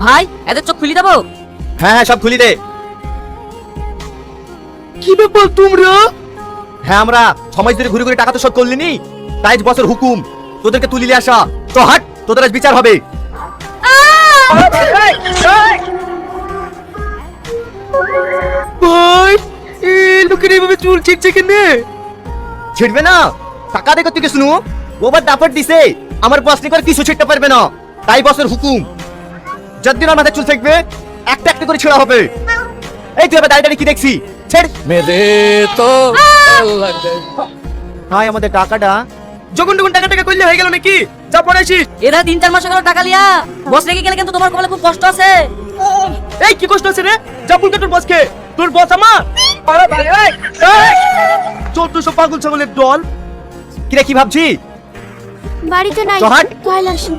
ভাই এদের চোখ খুলি দেবো? হ্যাঁ হ্যাঁ, সব খুলি দে। কি ব্যাপার তোমরা? হ্যাঁ, আমরা সমাজ ধরে ঘুরে ঘুরে টাকা তো শোধ করলি নি, তাই বছর হুকুম তোদেরকে তুলিলে আসা। তো হাট, তোদের আজ বিচার হবে। ভাই এই লোকের এইভাবে চুল ছিঁড়ছে কেনে? ছিড়বে না, টাকা দেখো তুই শুনু। ওবার দাপট দিছে, আমার বসনি করে কিছু ছিড়তে পারবে না, তাই বছর হুকুম। যতদিন আমার মাথায় চুল থাকবে একটা একটা করে ছেঁড়া হবে। এই তুই আবার দাঁড়িয়ে দাঁড়িয়ে কি দেখছি? ছেড়। মেরে তো ভাই আমাদের টাকাটা। যখন তখন টাকা টাকা করলে হয়ে গেল নাকি? যা পড়াইছিস। এরা 3-4 মাস হলো টাকা লিয়া বস রেখে গেলে কিন্তু তোমার কপালে খুব কষ্ট আছে। এই কি কষ্ট আছে রে? যা বলকে তোর বসকে। তোর বস আমার। চল তো সব পাগল ছাগলের দল। কিরে কি ভাবছি? বাড়িতে নাই, তো হাট। কাল আসুন।